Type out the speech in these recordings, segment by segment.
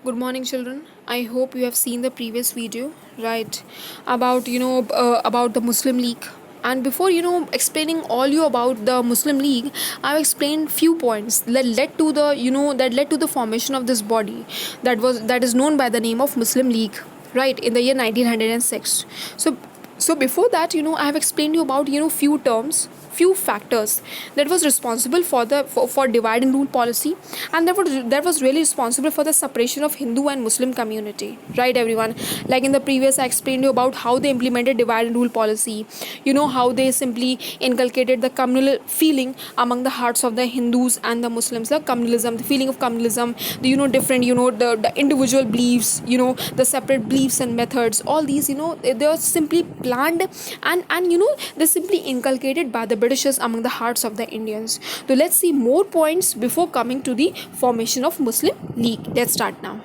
Good morning, children. I hope you have seen the previous video, right? About about the Muslim League. And before explaining all you about the Muslim League, I've explained few points that led to the that led to the formation of this body that is known by the name of Muslim League, right? In the year 1906. So before that, I have explained you about few terms, few factors that was responsible for divide and rule policy, and that was really responsible for the separation of Hindu and Muslim community, right everyone? Like in the previous, I explained you about how they implemented divide and rule policy. How they simply inculcated the communal feeling among the hearts of the Hindus and the Muslims, the communalism, the feeling of communalism, the different the individual beliefs, the separate beliefs and methods, all these they are simply planned, and they simply inculcated by the Britishers among the hearts of the Indians. So let's see more points before coming to the formation of Muslim League. Let's start now.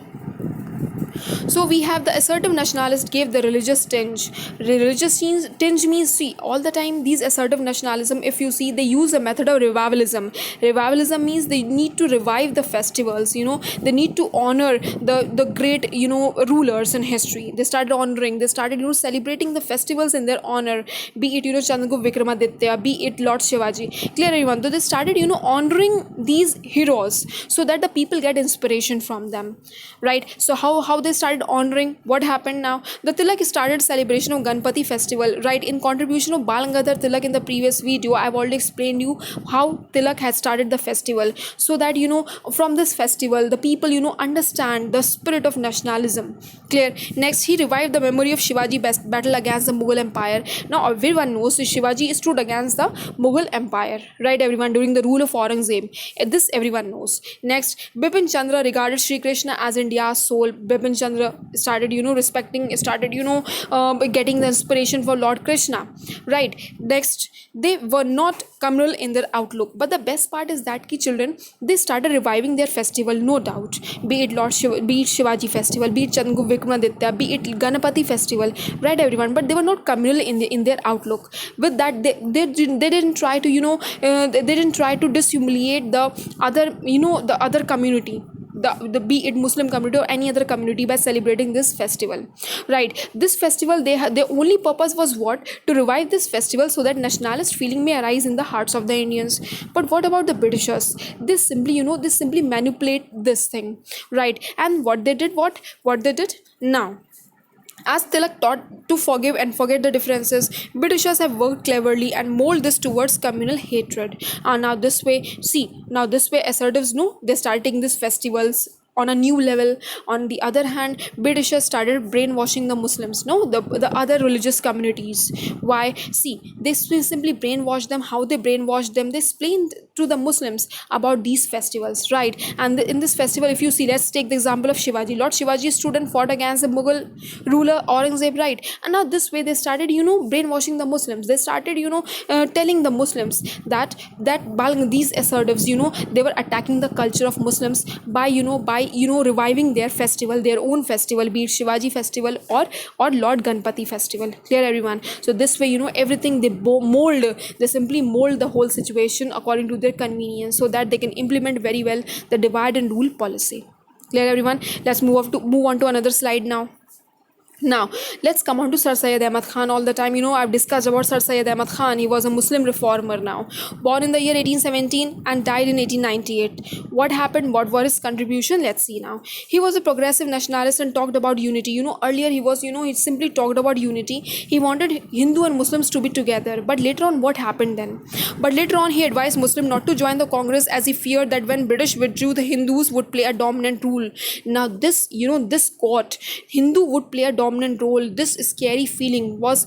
So we have the assertive nationalist gave the religious tinge. Tinge means, see, all the time these assertive nationalism, if you see, they use a method of revivalism. Revivalism means they need to revive the festivals. They need to honor the great rulers in history. They started honoring. They started celebrating the festivals in their honor. Be it Chandragupta Vikramaditya, be it Lord Shivaji. Clear everyone. So they started honoring these heroes so that the people get inspiration from them, right? So how they started honoring, what happened now? The Tilak started celebration of Ganpati festival, right? In contribution of Bal Gangadhar Tilak, in the previous video I've already explained you how Tilak had started the festival, so that from this festival the people understand the spirit of nationalism. Clear. Next, he revived the memory of Shivaji battle against the Mughal Empire. Now everyone knows Shivaji stood against the Mughal Empire, right everyone, during the rule of Aurangzeb. This everyone knows. Next, Bipin Chandra regarded Sri Krishna as India's soul. Bipin Chandra started getting the inspiration for Lord Krishna, right? Next, they were not communal in their outlook, but the best part is that children, they started reviving their festival, no doubt, be it be it Shivaji festival, be it Chandragupta Vikramaditya, be it Ganapati festival, right everyone, but they were not communal in their outlook. With that, they didn't try to they didn't try to dishumiliate the other community, the be it Muslim community or any other community, by celebrating this festival, right? This festival, their only purpose was what? To revive this festival so that nationalist feeling may arise in the hearts of the Indians. But what about the Britishers? They simply manipulate this thing, right? And what they did, what they did now, as Tilak taught to forgive and forget the differences, Britishers have worked cleverly and mold this towards communal hatred. Now this way, assertives know they starting these festivals on a new level. On the other hand, Britishers started brainwashing the Muslims, no, the other religious communities. Why? See, they simply brainwashed them. How they brainwashed them? They explained to the Muslims about these festivals, right? And in this festival, if you see, let's take the example of Shivaji. Lord Shivaji stood and fought against the Mughal ruler Aurangzeb, right? And now this way they started brainwashing the Muslims. They started telling the Muslims that these assertives, they were attacking the culture of Muslims by reviving their festival, their own festival, be it Shivaji festival or Lord Ganpati festival. Clear everyone? So this way, everything they simply mold the whole situation according to their convenience, so that they can implement very well the divide and rule policy. Clear everyone? Let's move on to another slide now. Now, let's come on to Sir Syed Ahmed Khan. All the time, I've discussed about Sir Syed Ahmed Khan. He was a Muslim reformer now. Born in the year 1817 and died in 1898. What happened? What was his contribution? Let's see now. He was a progressive nationalist and talked about unity. Earlier he simply talked about unity. He wanted Hindu and Muslims to be together. But later on, what happened then? But later on, he advised Muslims not to join the Congress, as he feared that when British withdrew, the Hindus would play a dominant role. Now, this quote, Hindu would play a dominant role, this scary feeling was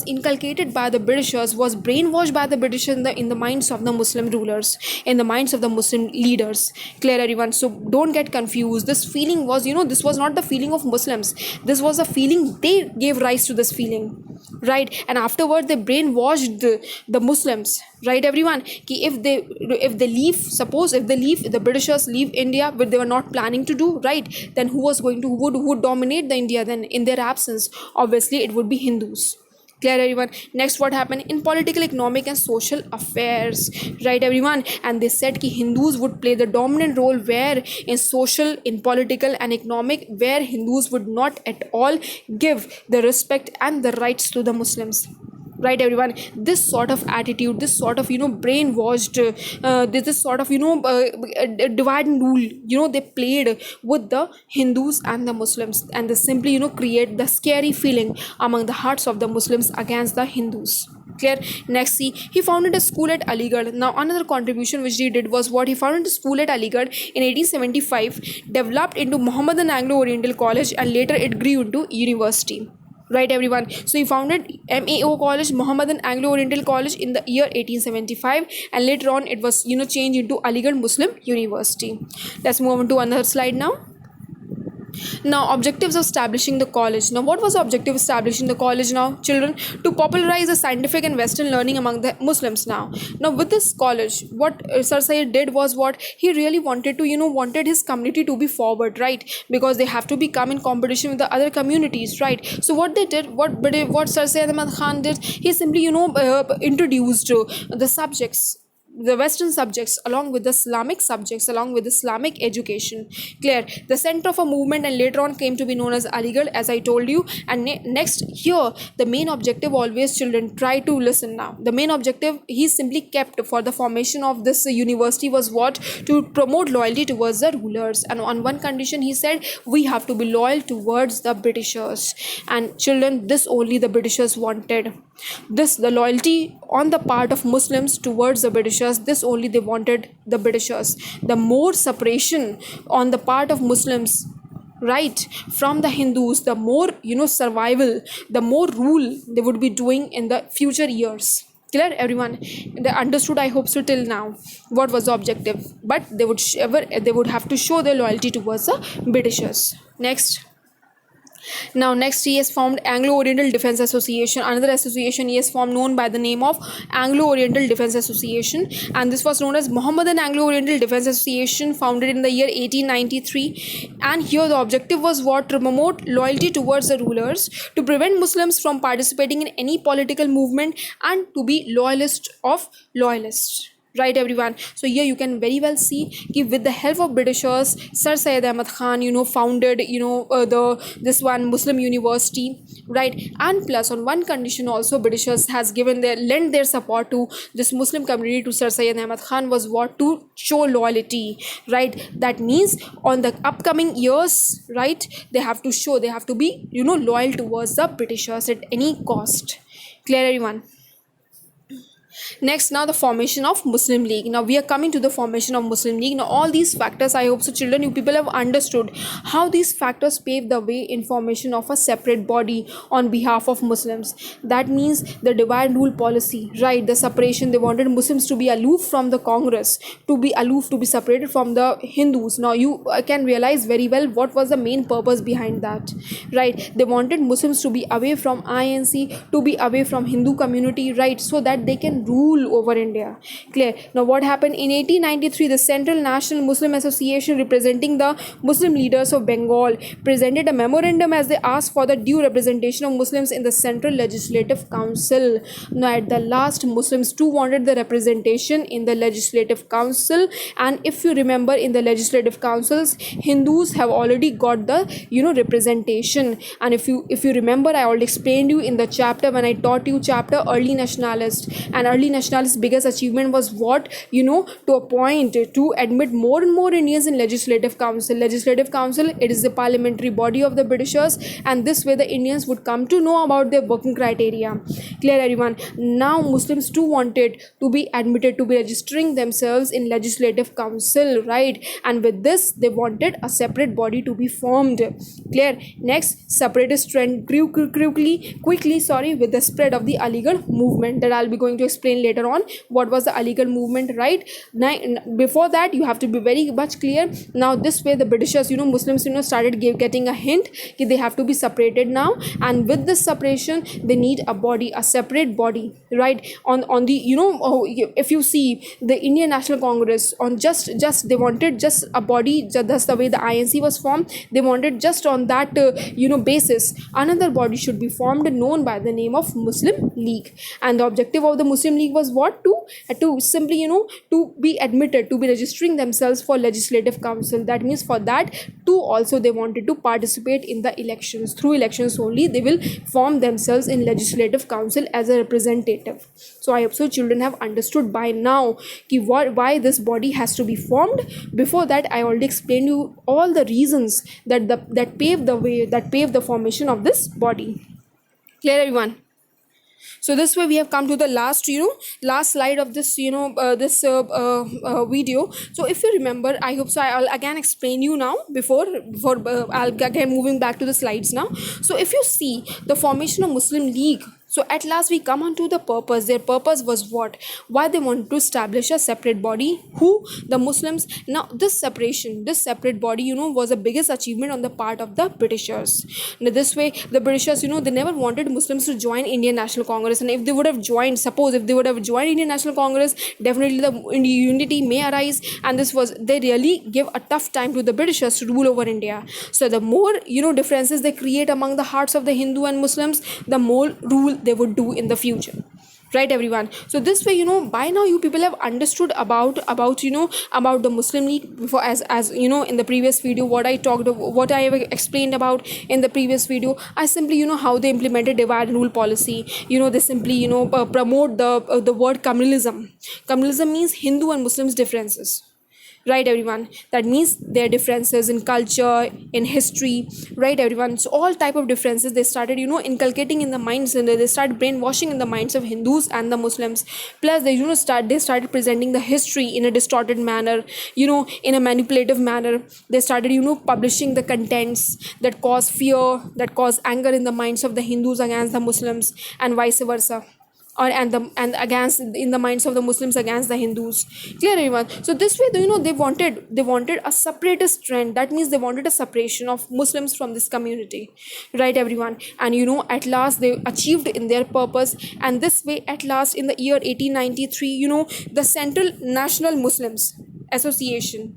inculcated by the Britishers, was brainwashed by the British in the minds of the Muslim rulers, in the minds of the Muslim leaders. Clear everyone? So don't get confused. This feeling was, this was not the feeling of Muslims. This was a feeling, they gave rise to this feeling, right? And afterward they brainwashed the Muslims, right everyone? If they leave, suppose if the Britishers leave India, but they were not planning to do, right? Then who would dominate the India then in their absence? Obviously it would be Hindus. Clear, everyone? Next, what happened in political, economic, and social affairs, right, everyone? And they said ki Hindus would play the dominant role where in social, in political, and economic, where Hindus would not at all give the respect and the rights to the Muslims. Right, everyone? This sort of attitude, this sort of brainwashed, this sort of divide and rule, they played with the Hindus and the Muslims, and they simply create the scary feeling among the hearts of the Muslims against the Hindus. Clear? Next, see, he founded a school at Aligarh. Now, another contribution which he did was what he founded a school at Aligarh in 1875, developed into Mohammedan Anglo-Oriental College, and later it grew into university. Right, everyone? So he founded MAO College, Mohammedan Anglo-Oriental College, in the year 1875, and later on it was changed into Aligarh Muslim University. Let's move on to another slide now. Now, objectives of establishing the college. Now, what was the objective of establishing the college now, children? To popularize the scientific and Western learning among the Muslims now. Now, with this college, what Sir Syed did was what he really wanted to, wanted his community to be forward, right? Because they have to become in competition with the other communities, right? So what they did, what Sir Syed Ahmed Khan did, he simply, introduced the subjects, the Western subjects, along with the Islamic subjects, along with Islamic education. Clear? The center of a movement, and later on came to be known as Aligarh, as I told you. And next, here the main objective, always children try to listen now, the main objective he simply kept for the formation of this university was what? To promote loyalty towards the rulers, and on one condition he said, we have to be loyal towards the Britishers. And children, this only the Britishers wanted. This, the loyalty on the part of Muslims towards the Britishers, this only they wanted, the Britishers. The more separation on the part of Muslims, right, from the Hindus, the more survival, the more rule they would be doing in the future years. Clear, everyone? They understood, I hope so, till now what was the objective, but they would have to show their loyalty towards the Britishers. Now, next, he has formed Anglo-Oriental Defence Association, another association he has formed, known by the name of Anglo-Oriental Defence Association, and this was known as Mohammedan Anglo-Oriental Defence Association, founded in the year 1893. And here the objective was what? To promote loyalty towards the rulers, to prevent Muslims from participating in any political movement, and to be loyalist of loyalists. Right, everyone? So here you can very well see that with the help of Britishers, Sir Syed Ahmed Khan founded this one Muslim university, right? And plus, on one condition also, Britishers has lent their support to this Muslim community to Sir Syed Ahmed Khan, was what? To show loyalty, right? That means on the upcoming years, right, they have to be loyal towards the Britishers at any cost. Clear, everyone? Next, now the formation of Muslim League. Now we are coming to the formation of Muslim League. Now all these factors, I hope so, children, you people have understood how these factors pave the way in formation of a separate body on behalf of Muslims. That means the divide and rule policy, right? The separation, they wanted Muslims to be aloof from the Congress, to be separated from the Hindus. Now you can realize very well what was the main purpose behind that, right? They wanted Muslims to be away from INC, to be away from Hindu community, right? So that they can rule over India. Clear? Now what happened in 1893? The Central National Muslim Association, representing the Muslim leaders of Bengal, presented a memorandum as they asked for the due representation of Muslims in the Central Legislative Council. Now at the last, Muslims too wanted the representation in the Legislative Council, and if you remember, in the Legislative Councils, Hindus have already got the representation. And if you remember, I already explained you in the chapter when I taught you chapter Early Nationalists, and early nationalists' biggest achievement was what? To admit more and more Indians in Legislative Council. Legislative Council, it is the parliamentary body of the Britishers, and this way the Indians would come to know about their working criteria. Clear, everyone? Now Muslims too wanted to be admitted, to be registering themselves in Legislative Council, right? And with this, they wanted a separate body to be formed. Clear? Next, separatist trend grew quickly with the spread of the Aligarh movement, that I'll be going to explain explain later on what was the Aligarh movement, right? Now, before that you have to be very much clear. Now this way the Britishers, Muslims, started getting a hint that they have to be separated now, and with this separation they need a body, a separate body, right? On the, if you see the Indian National Congress, on just they wanted just a body, that's the way the INC was formed. They wanted just on that basis another body should be formed known by the name of Muslim League. And the objective of the Muslim League was what? To simply, to be admitted, to be registering themselves for legislative council. That means for that too also they wanted to participate in the elections. Through elections only they will form themselves in legislative council as a representative. So I hope so children have understood by now why this body has to be formed. Before that I already explained you all the reasons that paved the way, that paved the formation of this body. Clear, everyone? So this way we have come to the last slide of this video. So if you remember, I hope so I'll again explain you now before I'll again moving back to the slides now. So if you see the formation of Muslim League, so at last we come on to the purpose. Their purpose was what? Why they wanted to establish a separate body? Who? The Muslims. Now this separate body, was the biggest achievement on the part of the Britishers. Now this way the Britishers, they never wanted Muslims to join Indian National Congress, and if they would have joined, suppose if they would have joined Indian National Congress, definitely the unity may arise, and they really give a tough time to the Britishers to rule over India. So the more differences they create among the hearts of the Hindu and Muslims, the more rule they would do in the future, right, everyone? So this way, by now you people have understood about the Muslim League. Before, as in the previous video, what I have explained about in the previous video, I simply how they implemented divide and rule policy. They simply promote the word communalism. Communalism means Hindu and Muslims differences, right, everyone? That means their differences in culture, in history, right, everyone? So all type of differences they started inculcating in the minds, and they started brainwashing in the minds of Hindus and the Muslims. Plus they started presenting the history in a distorted manner, in a manipulative manner. They started publishing the contents that cause fear, that cause anger in the minds of the Hindus against the Muslims, and vice versa, and against in the minds of the Muslims against the Hindus. Clear, everyone? So this way, they wanted a separatist trend. That means they wanted a separation of Muslims from this community, right, everyone? And at last they achieved in their purpose. And this way, at last, in the year 1893, the Central National Muslims Association,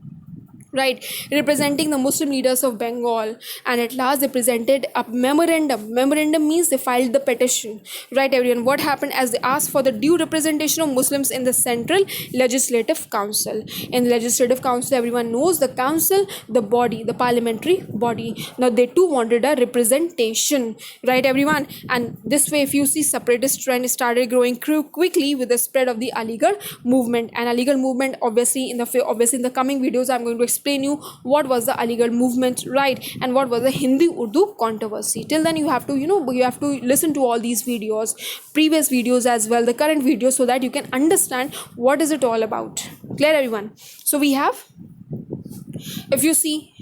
right, representing the Muslim leaders of Bengal, and at last they presented a memorandum means they filed the petition, right, everyone? What happened? As they asked for the due representation of Muslims in the Central Legislative Council. In the Legislative Council, everyone knows the council, the body, the parliamentary body. Now they too wanted a representation, right, everyone? And this way, if you see, separatist trend started growing quickly with the spread of the Aligarh movement. And Aligarh movement, obviously in the coming videos I'm going to explain you what was the Aligarh movement, right, and what was the Hindi-Urdu controversy. Till then you have to listen to all these videos, previous videos as well, the current videos, so that you can understand what is it all about. Clear, everyone? So we have, if you see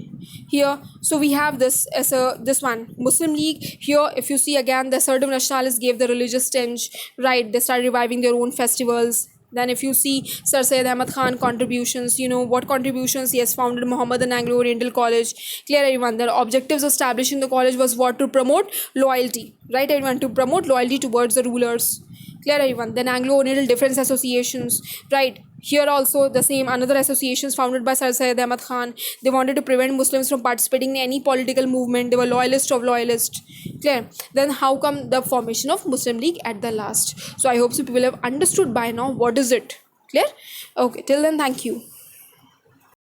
here, so we have this as this one, Muslim League. Here, if you see again, the assertive nationalists gave the religious tinge, right? They started reviving their own festivals. Then if you see Sir Syed Ahmed Khan contributions, what contributions he has founded Muhammad and Anglo-Oriental College. Clear, everyone? The objectives of establishing the college was what? To promote loyalty, right, everyone? To promote loyalty towards the rulers. Clear, everyone? Then Anglo-Oriental Defense Associations, right? Here also the same, another associations founded by Sir Syed Ahmed Khan. They wanted to prevent Muslims from participating in any political movement. They were loyalists of loyalists. Clear? Then how come the formation of Muslim League at the last? So I hope so people have understood by now what is it. Clear? Okay, till then, thank you.